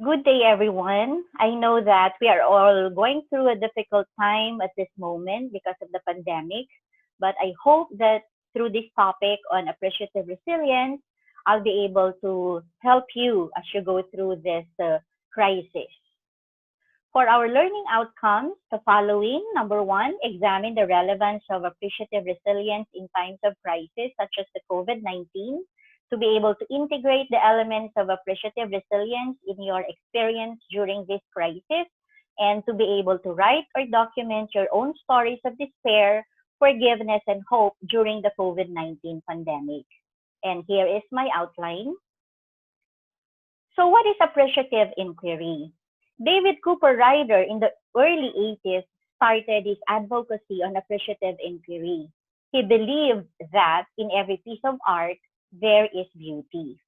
Good day, everyone. I know that we are all going through a difficult time at this moment because of the pandemic, but I hope that through this topic on appreciative resilience, I'll be able to help you as you go through this crisis. For our learning outcomes, the following: number one, examine the relevance of appreciative resilience in times of crisis, such as the COVID-19, to be able to integrate the elements of appreciative resilience in your experience during this crisis, and to be able to write or document your own stories of despair, forgiveness, and hope during the COVID-19 pandemic. And here is my outline. So, what is appreciative inquiry? David Cooper Ryder in the early 80s started his advocacy on appreciative inquiry. He believed that in every piece of art, there is beauty.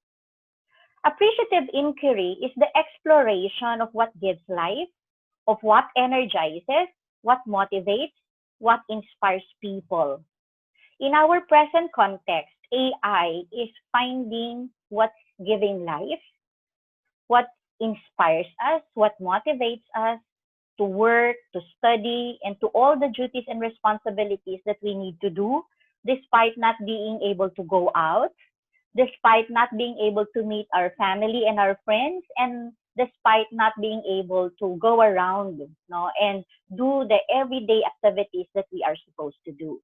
Appreciative inquiry is the exploration of what gives life, of what energizes, what motivates, what inspires people. In our present context, AI is finding what's giving life, what inspires us, what motivates us to work, to study, and to all the duties and responsibilities that we need to do, despite not being able to go out, despite not being able to meet our family and our friends, and despite not being able to go around, and do the everyday activities that we are supposed to do.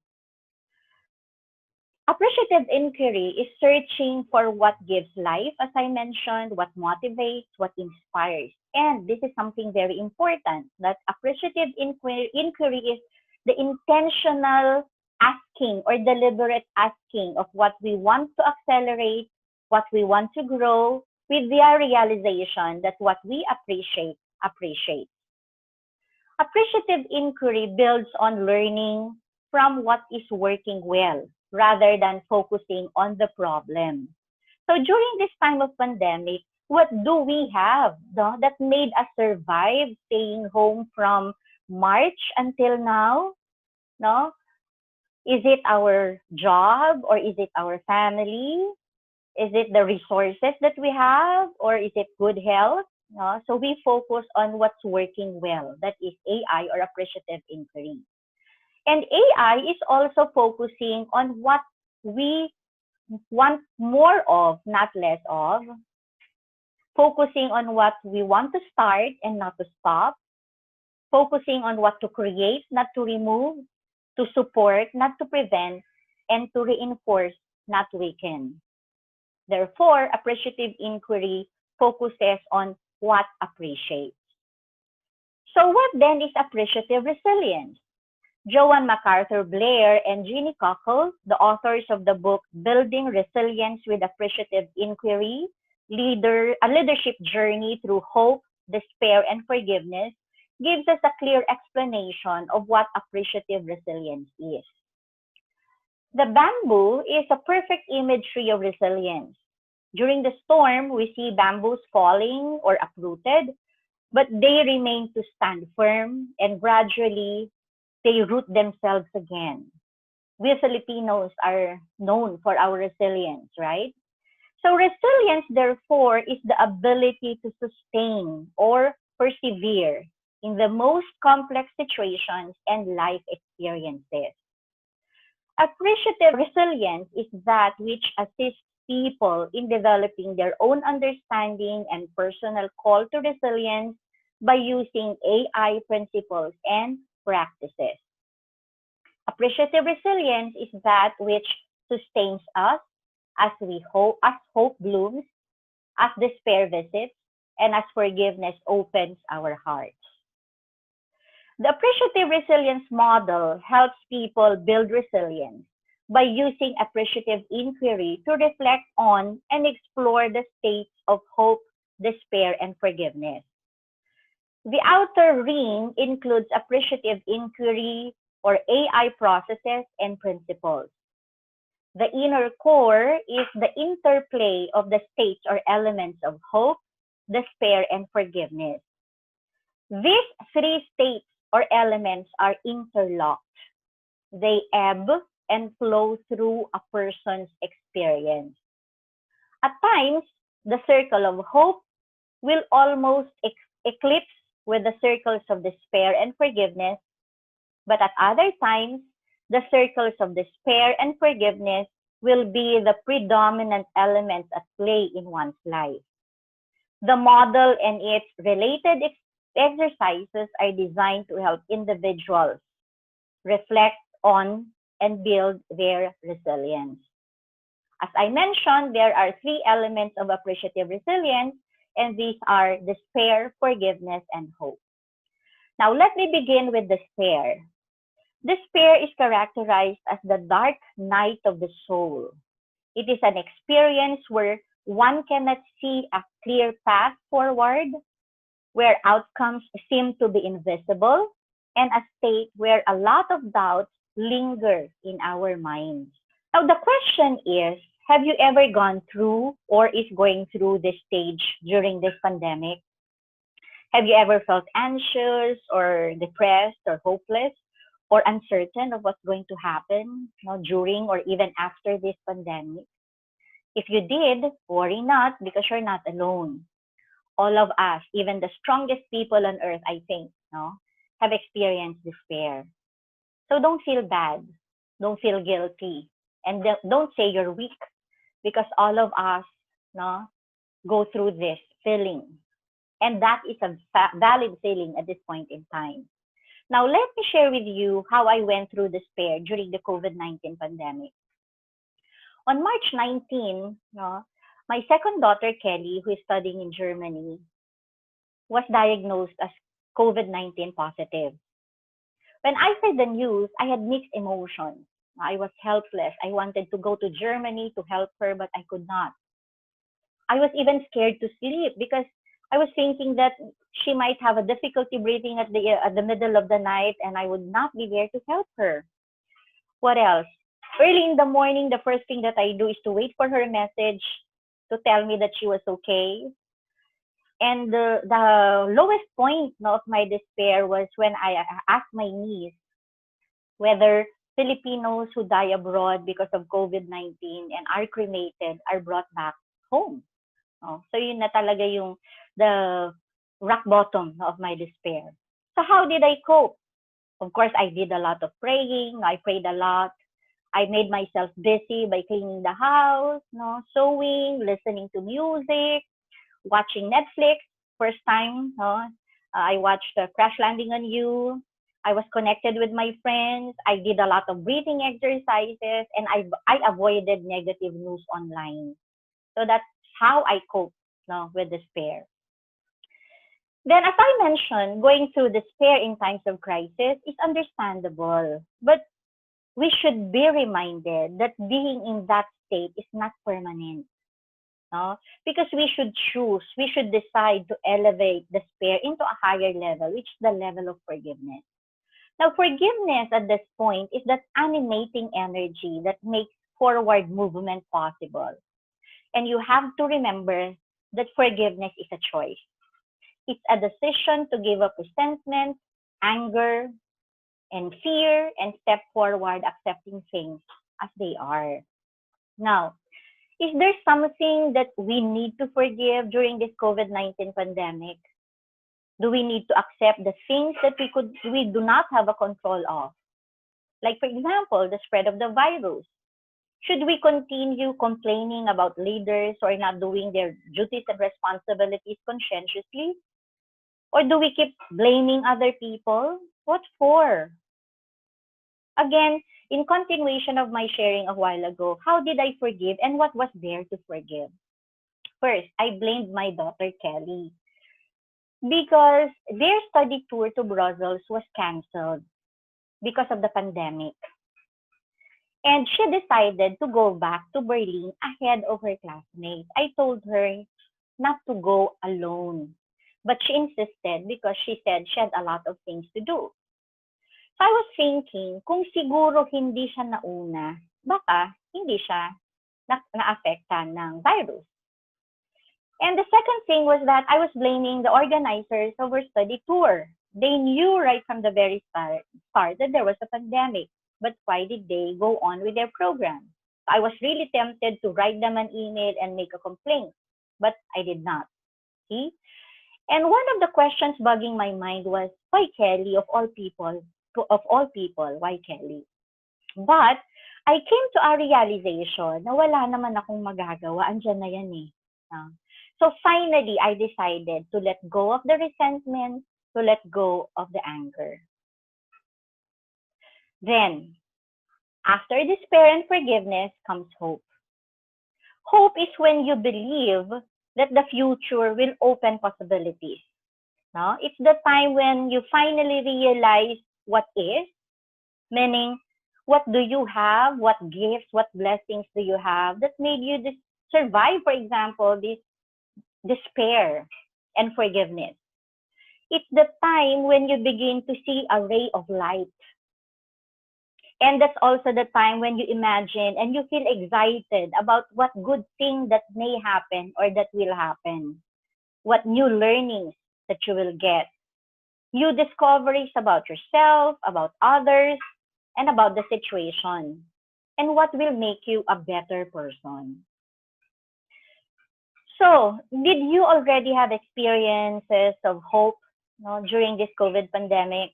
Appreciative inquiry is searching for what gives life, as I mentioned, what motivates, what inspires. And this is something very important, that appreciative inquiry is the intentional asking or deliberate asking of what we want to accelerate, what we want to grow, with the realization that what we appreciate. Appreciative inquiry builds on learning from what is working well rather than focusing on the problem. So during this time of pandemic, what do we have, no, that made us survive staying home from March until now? No? Is it our job, or is it our family? Is it the resources that we have, or is it good health? No? So we focus on what's working well. That is AI, or appreciative inquiry. And AI is also focusing on what we want more of, not less of, focusing on what we want to start and not to stop, focusing on what to create, not to remove, to support, not to prevent, and to reinforce, not weaken. Therefore, appreciative inquiry focuses on what appreciates. So what then is appreciative resilience? Joanne MacArthur Blair and Jeannie Cockle, the authors of the book Building Resilience with Appreciative Inquiry, a leadership journey through hope, despair, and forgiveness, gives us a clear explanation of what appreciative resilience is. The bamboo is a perfect imagery of resilience. During the storm, we see bamboos falling or uprooted, but they remain to stand firm, and gradually they root themselves again. We Filipinos are known for our resilience, right? So resilience, therefore, is the ability to sustain or persevere in the most complex situations and life experiences. Appreciative resilience is that which assists people in developing their own understanding and personal call to resilience by using AI principles and practices. Appreciative resilience is that which sustains us as hope blooms, as despair visits, and as forgiveness opens our hearts. The appreciative resilience model helps people build resilience by using appreciative inquiry to reflect on and explore the states of hope, despair, and forgiveness. The outer ring includes appreciative inquiry or AI processes and principles. The inner core is the interplay of the states or elements of hope, despair, and forgiveness. These three states or elements are interlocked. They ebb and flow through a person's experience. At times, the circle of hope will almost eclipse with the circles of despair and forgiveness, but at other times, the circles of despair and forgiveness will be the predominant elements at play in one's life. The model and its related exercises are designed to help individuals reflect on and build their resilience. As I mentioned, there are three elements of appreciative resilience, and these are despair, forgiveness, and hope. Now, let me begin with despair. Despair is characterized as the dark night of the soul. It is an experience where one cannot see a clear path forward, where outcomes seem to be invisible, and a state where a lot of doubts linger in our minds. Now, the question is, have you ever gone through or is going through this stage during this pandemic? Have you ever felt anxious or depressed or hopeless or uncertain of what's going to happen, during or even after this pandemic? If you did, worry not because you're not alone. All of us, even the strongest people on earth, I think, have experienced despair. So don't feel bad. Don't feel guilty. And don't say you're weak because all of us no, go through this feeling. And that is a valid feeling at this point in time. Now, let me share with you how I went through despair during the COVID-19 pandemic. On March 19, my second daughter, Kelly, who is studying in Germany, was diagnosed as COVID-19 positive. When I heard the news, I had mixed emotions. I was helpless. I wanted to go to Germany to help her, but I could not. I was even scared to sleep because I was thinking that she might have a difficulty breathing at the middle of the night and I would not be there to help her. What else? Early in the morning, the first thing that I do is to wait for her message to tell me that she was okay. And the lowest point of my despair was when I asked my niece whether Filipinos who die abroad because of COVID-19 and are cremated are brought back home. So yun na talaga yung the rock bottom of my despair. So how did I cope? Of course, I did a lot of praying. I prayed a lot. I made myself busy by cleaning the house, sewing, listening to music, watching Netflix. First time, I watched Crash Landing on You. I was connected with my friends. I did a lot of breathing exercises, and I avoided negative news online. So that's how I cope with despair. Then, as I mentioned, going through despair in times of crisis is understandable. But we should be reminded that being in that state is not permanent. Because we should choose, we should decide to elevate despair into a higher level, which is the level of forgiveness. Now, forgiveness at this point is that animating energy that makes forward movement possible. And you have to remember that forgiveness is a choice. It's a decision to give up resentment, anger, and fear and step forward accepting things as they are. Now, is there something that we need to forgive during this COVID-19 pandemic? Do we need to accept the things that we do not have a control of? Like, for example, the spread of the virus. Should we continue complaining about leaders who are not doing their duties and responsibilities conscientiously? Or do we keep blaming other people? What for? Again, in continuation of my sharing a while ago, how did I forgive and what was there to forgive? First, I blamed my daughter Kelly because their study tour to Brussels was canceled because of the pandemic. And she decided to go back to Berlin ahead of her classmates. I told her not to go alone. But she insisted because she said she had a lot of things to do. So I was thinking, kung siguro hindi siya nauna, baka hindi siya na-affectan ng virus. And the second thing was that I was blaming the organizers of our study tour. They knew right from the very start that there was a pandemic. But why did they go on with their program? I was really tempted to write them an email and make a complaint, but I did not. See? And one of the questions bugging my mind was, why Kelly, of all people? Of all people, why Kelly? But I came to a realization na wala naman akong magagawa. Andiyan na yan eh. So finally, I decided to let go of the resentment, to let go of the anger. Then, after despair and forgiveness comes hope. Hope is when you believe that the future will open possibilities. No? It's the time when you finally realize what is, meaning what do you have, what gifts, what blessings do you have that made you survive, for example, this despair and forgiveness. It's the time when you begin to see a ray of light. And that's also the time when you imagine and you feel excited about what good thing that may happen or that will happen, what new learnings that you will get, new discoveries about yourself, about others, and about the situation, and what will make you a better person. So, did you already have experiences of hope, during this COVID pandemic?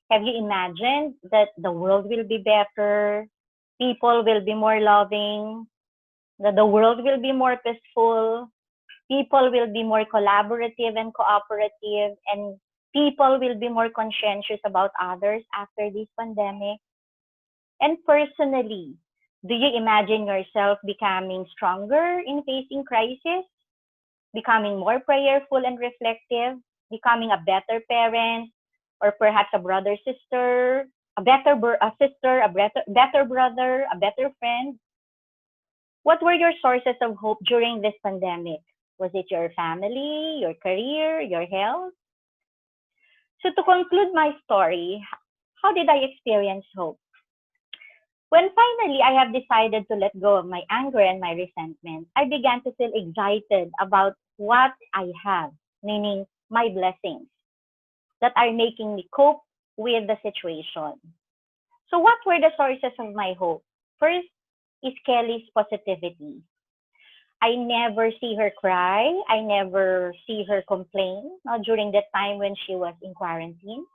Have you imagined that the world will be better, people will be more loving, that the world will be more peaceful, people will be more collaborative and cooperative, and people will be more conscientious about others after this pandemic? And personally, do you imagine yourself becoming stronger in facing crisis, becoming more prayerful and reflective, becoming a better parent, or perhaps a brother, sister, a sister, better brother, a better friend? What were your sources of hope during this pandemic? Was it your family, your career, your health? So to conclude my story, how did I experience hope? When finally I have decided to let go of my anger and my resentment, I began to feel excited about what I have, meaning my blessings that are making me cope with the situation. So what were the sources of my hope? First is Kelly's positivity. I never see her cry. I never see her complain, during the time when she was in quarantine.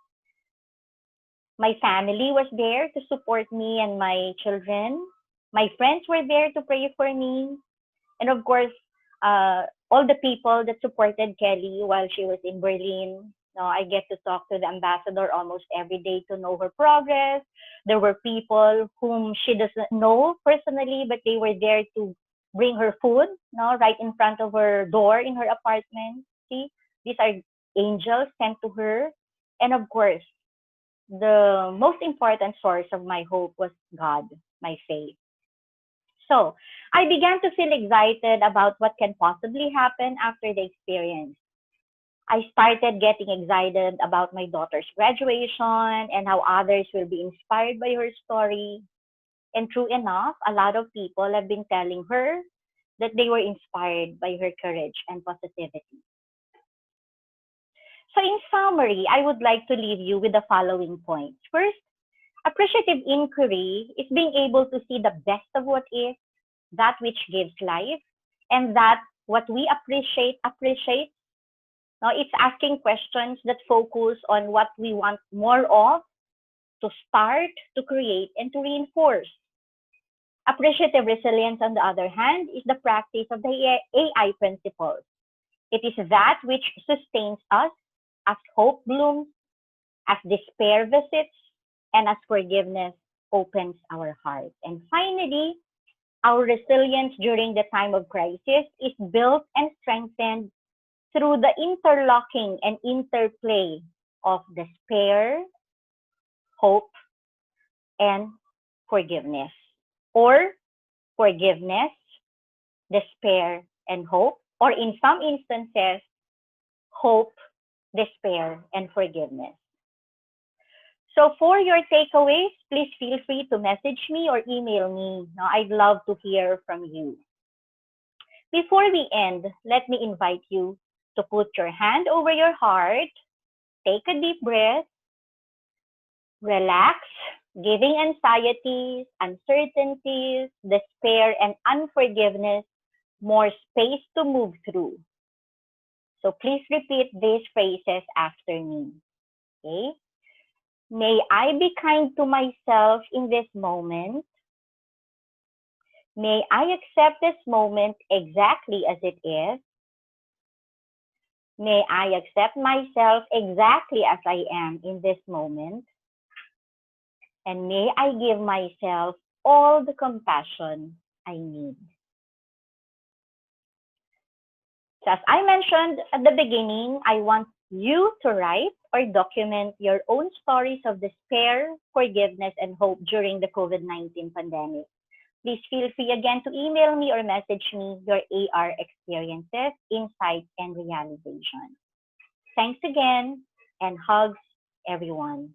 My family was there to support me and my children. My friends were there to pray for me. And of course, all the people that supported Kelly while she was in Berlin. I get to talk to the ambassador almost every day to know her progress. There were people whom she doesn't know personally, but they were there to bring her food, right in front of her door in her apartment. See, these are angels sent to her. And of course, the most important source of my hope was God, my faith. So I began to feel excited about what can possibly happen after the experience. I started getting excited about my daughter's graduation and how others will be inspired by her story. And true enough, a lot of people have been telling her that they were inspired by her courage and positivity. So in summary, I would like to leave you with the following points. First, appreciative inquiry is being able to see the best of what is, that which gives life, and that what we appreciate. Now, it's asking questions that focus on what we want more of, to start, to create, and to reinforce. Appreciative resilience, on the other hand, is the practice of the AI principles. It is that which sustains us as hope blooms, as despair visits, and as forgiveness opens our heart. And finally, our resilience during the time of crisis is built and strengthened through the interlocking and interplay of despair, hope, and forgiveness. Or forgiveness, despair, and hope. Or in some instances, hope, despair, and forgiveness. So for your takeaways, please feel free to message me or email me. Now, I'd love to hear from you. Before we end, let me invite you to put your hand over your heart, take a deep breath, relax, giving anxieties, uncertainties, despair, and unforgiveness more space to move through. So please repeat these phrases after me. Okay? May I be kind to myself in this moment. May I accept this moment exactly as it is. May I accept myself exactly as I am in this moment. And may I give myself all the compassion I need. So as I mentioned at the beginning, I want you to write or document your own stories of despair, forgiveness, and hope during the COVID-19 pandemic. Please feel free again to email me or message me your AR experiences, insights, and realizations. Thanks again, and hugs, everyone.